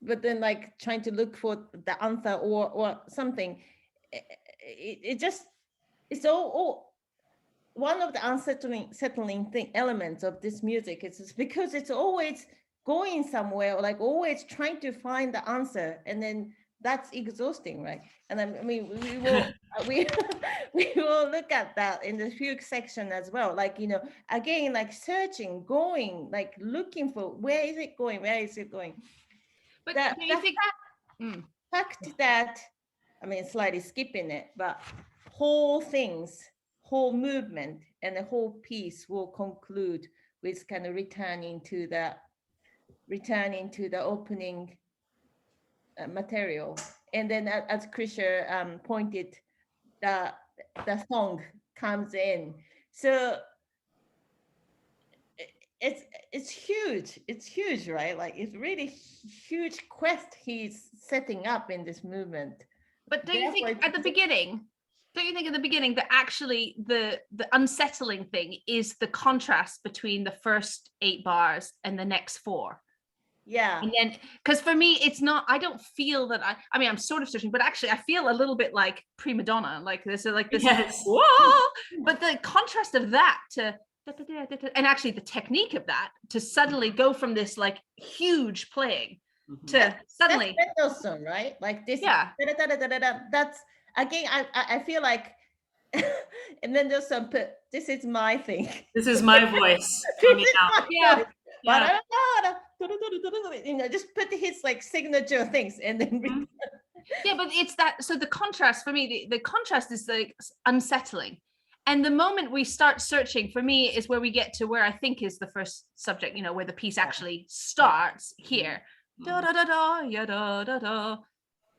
but then like trying to look for the answer or something. It just, it's all one of the unsettling elements of this music is because it's always going somewhere, or like always trying to find the answer, and then that's exhausting, right? And I mean, we will look at that in the fugue section as well. Like, you know, again, like searching, going, like looking for where is it going? But do you think fact that, I mean, slightly skipping it, but whole movement and the whole piece will conclude with kind of returning to the opening material, and then as Krisha pointed, the song comes in. So it's huge. It's huge, right? Like it's really huge quest he's setting up in this movement. But don't you think Therefore, at the beginning, that actually the unsettling thing is the contrast between the first 8 bars and the next 4? yeah. And then, because for me, it's not, I don't feel that I mean, I'm sort of searching, but actually I feel a little bit like prima donna, like this, Yes. whoa, but the contrast of that to, and actually the technique of that to suddenly go from this like huge playing to suddenly. That's Mendelssohn, right? Like this. Yeah. That's, again, I feel like Mendelssohn put, this is my thing. This is my voice coming out. Yeah. Yeah. You know, just put his like signature things and then Yeah, but it's that, so the contrast for me, the contrast is like unsettling. And the moment we start searching, for me, is where we get to where I think is the first subject, you know, where the piece actually starts here. Da da da da, ya da da da.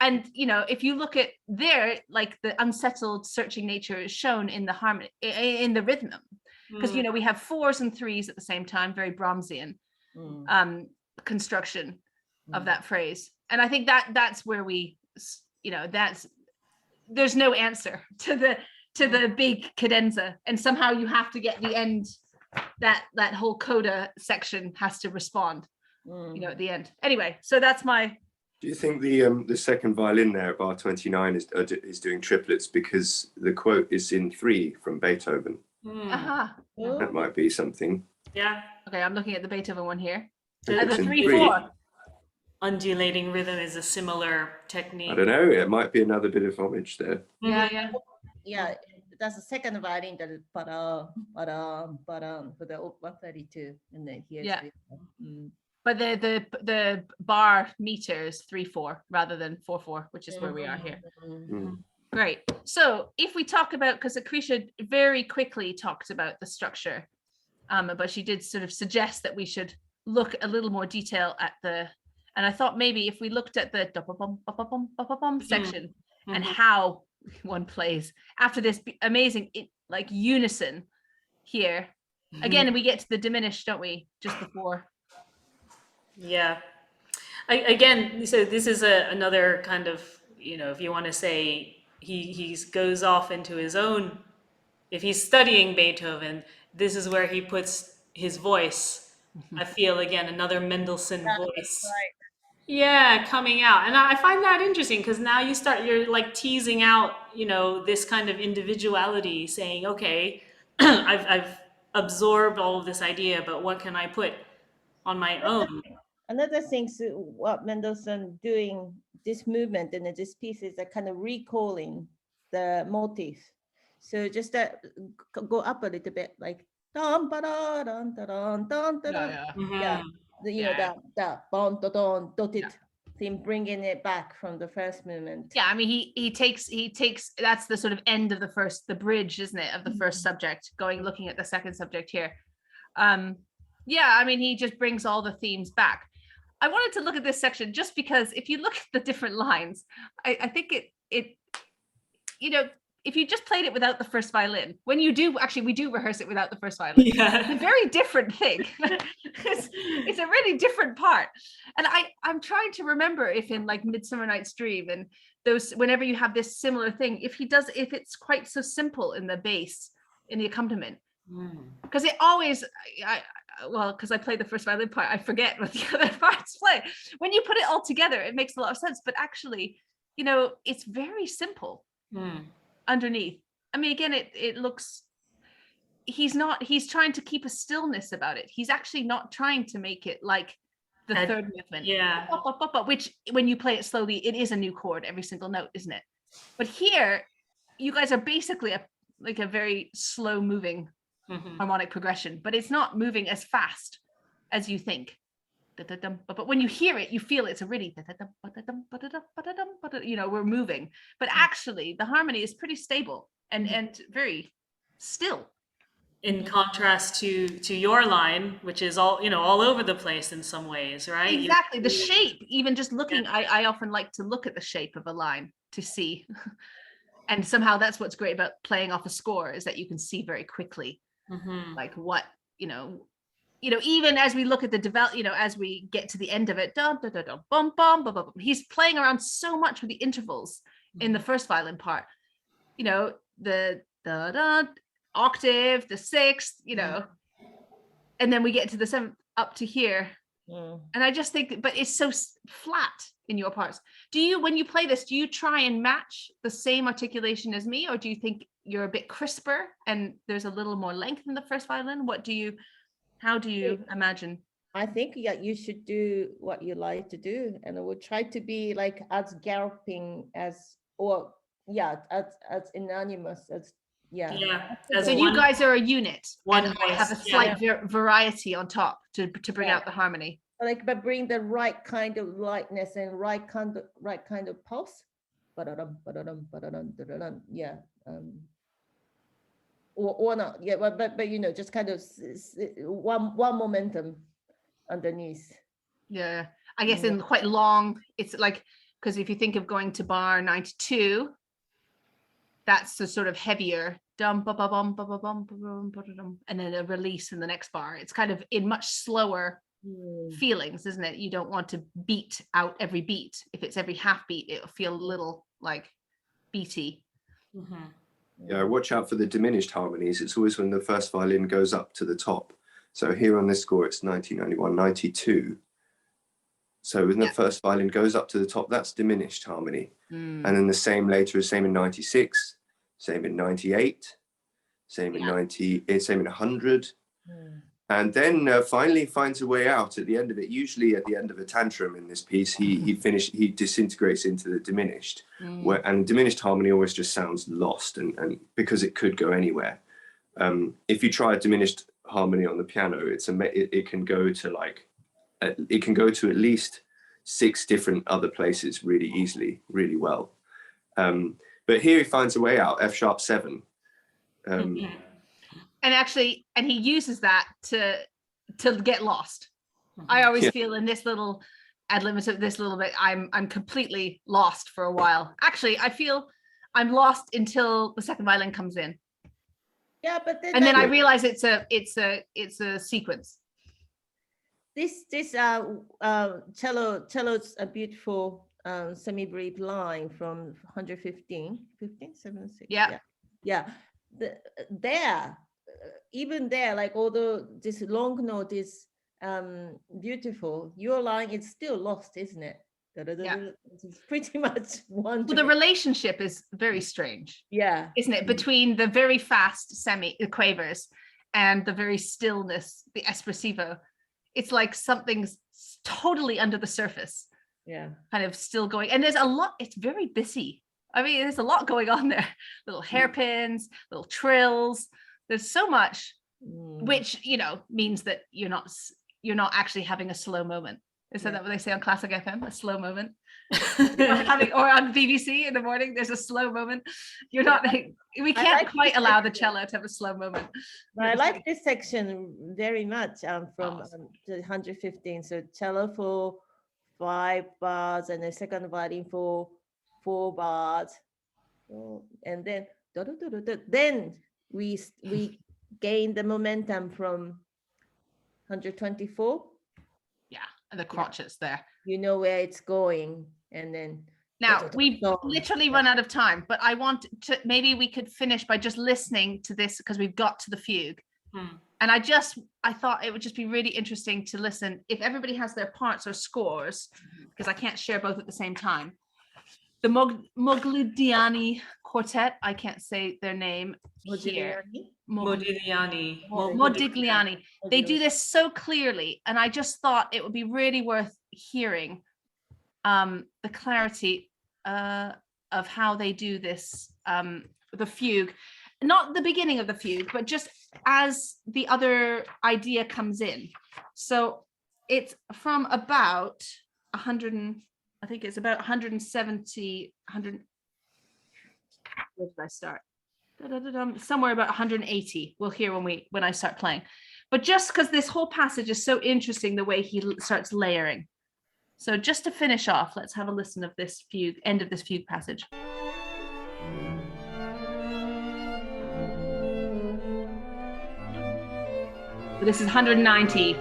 And you know, if you look at there, like the unsettled searching nature is shown in the harmony, in the rhythm, because you know we have 4s and 3s at the same time, very Brahmsian construction of that phrase. And I think that's where we, you know, there's no answer to the big cadenza, and somehow you have to get the end, that whole coda section has to respond, you know, at the end. Anyway, so that's my. Do you think the second violin there, bar 29, is doing triplets because the quote is in 3 from Beethoven? That might be something. Yeah. Okay, I'm looking at the Beethoven one here. The 3/4. Undulating rhythm is a similar technique. I don't know. It might be another bit of homage there. Yeah, that's the second violin, that is ba-dum, ba-dum, ba-dum, for the Op13, and then here's But the bar meter is 3/4 rather than 4/4, which is where we are here. Great. So if we talk about, because Akrisha very quickly talked about the structure, but she did sort of suggest that we should look a little more detail at and I thought maybe if we looked at the section and how one plays after this amazing like unison here. Again, we get to the diminished, don't we? Just before. Yeah. Again, so this is another kind of, you know, if you want to say he goes off into his own, if he's studying Beethoven, this is where he puts his voice. I feel, again, another Mendelssohn voice. Right. Yeah, coming out. And I find that interesting because now you're like teasing out, you know, this kind of individuality, saying, okay, I've absorbed all of this idea, but what can I put on my own? Another thing, so what Mendelssohn doing this movement and this piece is kind of recalling the motif. So just go up a little bit, like dun ba da dun da dun dun da dun. Yeah, you know, that bon da don dotted theme, bringing it back from the first movement. Yeah, I mean he takes that's the sort of end of the bridge, isn't it, of the first subject, looking at the second subject here. Yeah, I mean he just brings all the themes back. I wanted to look at this section just because if you look at the different lines, I think it you know, if you just played it without the first violin, when you do, actually we do rehearse it without the first violin. Yeah. It's a very different thing. it's a really different part. And I'm trying to remember if in like Midsummer Night's Dream and those, whenever you have this similar thing, if it's quite so simple in the bass, in the accompaniment. Because it always, because I play the first violin part, I forget what the other parts play. When you put it all together, it makes a lot of sense. But actually, you know, it's very simple underneath. I mean, again, it looks, he's trying to keep a stillness about it. He's actually not trying to make it like the third movement. Yeah. Which when you play it slowly, it is a new chord, every single note, isn't it? But here, you guys are basically a very slow moving harmonic progression, but it's not moving as fast as you think. But when you hear it, you feel it's a really, you know, we're moving. But actually, the harmony is pretty stable and very still. In contrast to your line, which is all, you know, all over the place in some ways, right? Exactly. The shape, even just looking, I often like to look at the shape of a line to see. And somehow that's what's great about playing off a score, is that you can see very quickly like what, you know, you know, even as we look at the you know, as we get to the end of it, dum, dum, dum, dum, bum, bum, bum, bum, he's playing around so much with the intervals in the first violin part. You know, the octave, the sixth, you know, and then we get to the seventh up to here. And I just think, but it's so flat in your parts. Do you, when you play this, do you try and match the same articulation as me, or do you think you're a bit crisper and there's a little more length in the first violin? How do you imagine? I think you should do what you like to do, and I would try to be like as galloping as, or as anonymous as, So you guys are a unit, one and voice, have a slight variety on top to bring out the harmony. Like, but bring the right kind of lightness and right kind of pulse. Yeah. Or not. Yeah, but you know, just kind of one momentum underneath. Yeah, I guess in quite long, it's like, because if you think of going to bar 92, that's the sort of heavier dum ba ba bum ba ba bum ba bum ba dum, and then a release in the next bar. It's kind of in much slower feelings, isn't it? You don't want to beat out every beat. If it's every half beat, it'll feel a little like beaty. Yeah, watch out for the diminished harmonies. It's always when the first violin goes up to the top. So here on this score, it's 1991, 92. So when the first violin goes up to the top, that's diminished harmony. And then the same later, same in 96, same in 98, same in 90, same in 100. And then finally finds a way out at the end of it. Usually at the end of a tantrum in this piece, he disintegrates into the diminished, and diminished harmony always just sounds lost, and because it could go anywhere. If you try a diminished harmony on the piano, it can go to like, it can go to at least 6 different other places really easily, really well. But here he finds a way out, F sharp 7. And actually, and he uses that to get lost. I always feel in this little ad libitum, this little bit, I'm completely lost for a while. Actually, I feel I'm lost until the second violin comes in. Yeah, but then I realize it's a sequence. This cello's a beautiful semi-brief line from 115, 76. Yeah. Even there, like, although this long note is beautiful, your line is still lost, isn't it? It's pretty much one. Well, the relationship is very strange. Yeah. Isn't it? Between the very fast quavers and the very stillness, the espressivo. It's like something's totally under the surface. Yeah. Kind of still going. And there's a lot, it's very busy. I mean, there's a lot going on there. Little hairpins, little trills. There's so much, which, you know, means that you're not actually having a slow moment. Is that what they say on Classic FM? A slow moment? or on BBC in the morning, there's a slow moment. You're not, we can't quite allow the cello to have a slow moment. But I like this section very much from the 115. So cello for 5 bars and the second violin for 4 bars. And then we gain the momentum from 124. Yeah, and the crotchets there. You know where it's going, and then now we've literally run out of time, but I want to, maybe we could finish by just listening to this, because we've got to the fugue. And I thought it would just be really interesting to listen if everybody has their parts or scores, because I can't share both at the same time. The Modigliani Quartet, I can't say their name here. Modigliani. They do this so clearly, and I just thought it would be really worth hearing the clarity of how they do this, the fugue. Not the beginning of the fugue, but just as the other idea comes in. So it's from about 100, I think it's about 170, 100. Where did I start? Somewhere about 180. We'll hear when I start playing. But just because this whole passage is so interesting, the way he starts layering. So just to finish off, let's have a listen of this fugue, end of this fugue passage. But this is 190.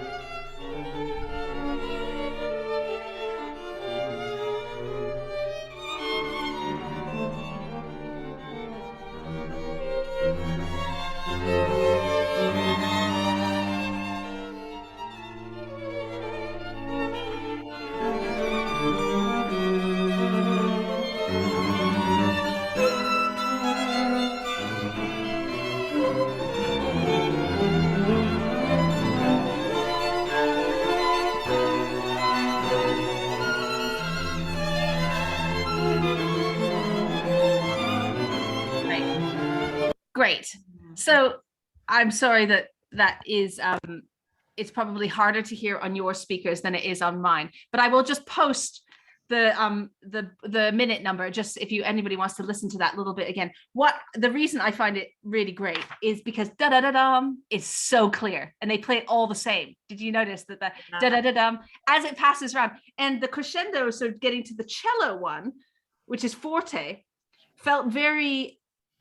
Great. So I'm sorry that is it's probably harder to hear on your speakers than it is on mine, but I will just post the minute number, just if anybody wants to listen to that little bit again. The reason I find it really great is because da da da dum is so clear, and they play it all the same. Did you notice that the da da da dum as it passes around, and the crescendo, so getting to the cello one, which is forte, felt very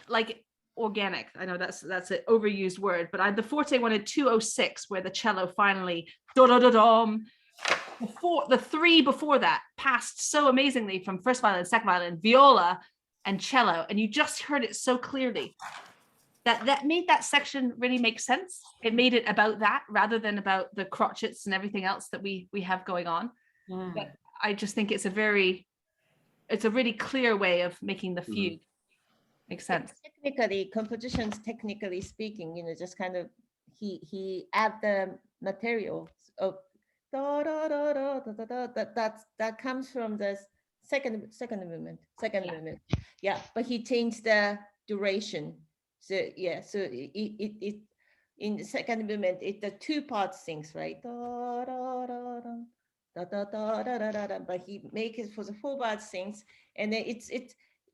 like organic. I know that's an overused word, but the forte wanted 206, where the cello finally da da da dum. Before the three before that passed so amazingly from first violin, second violin, viola, and cello, and you just heard it so clearly that made that section really make sense. It made it about that rather than about the crotchets and everything else that we have going on. But I just think it's a really clear way of making the fugue. Makes sense. Technically, compositions, technically speaking, just kind of he add the material of da, da, da, da, da, da, da, that comes from the second movement. Yeah, but he changed the duration. So yeah, so it in the second movement, it's the two parts things, right? Da, da, da, da, da, da, da, da, da, da, but he make it for the four parts things, and then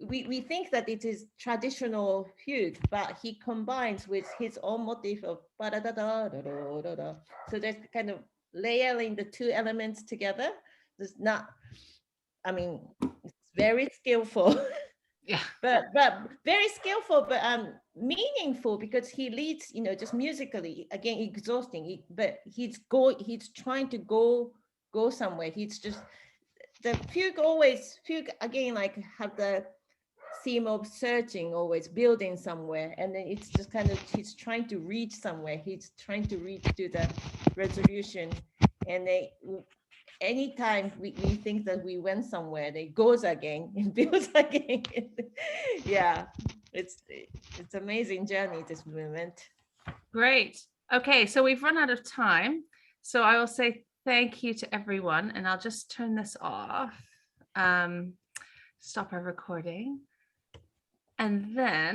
we think that it is traditional fugue, but he combines with his own motif of ba da da da da da da da. So that's kind of layering the two elements together. It's not, I mean, it's very skillful. Yeah. But very skillful, but meaningful, because he leads, just musically, again, exhausting. But he's trying to go somewhere. He's just the fugue again, like have the theme of searching, always building somewhere, and then it's just kind of he's trying to reach somewhere. He's trying to reach to the resolution, and anytime we think that we went somewhere, they goes again and builds again. Yeah, it's amazing journey, this movement. Great. Okay, so we've run out of time, so I will say thank you to everyone, and I'll just turn this off, stop our recording, and then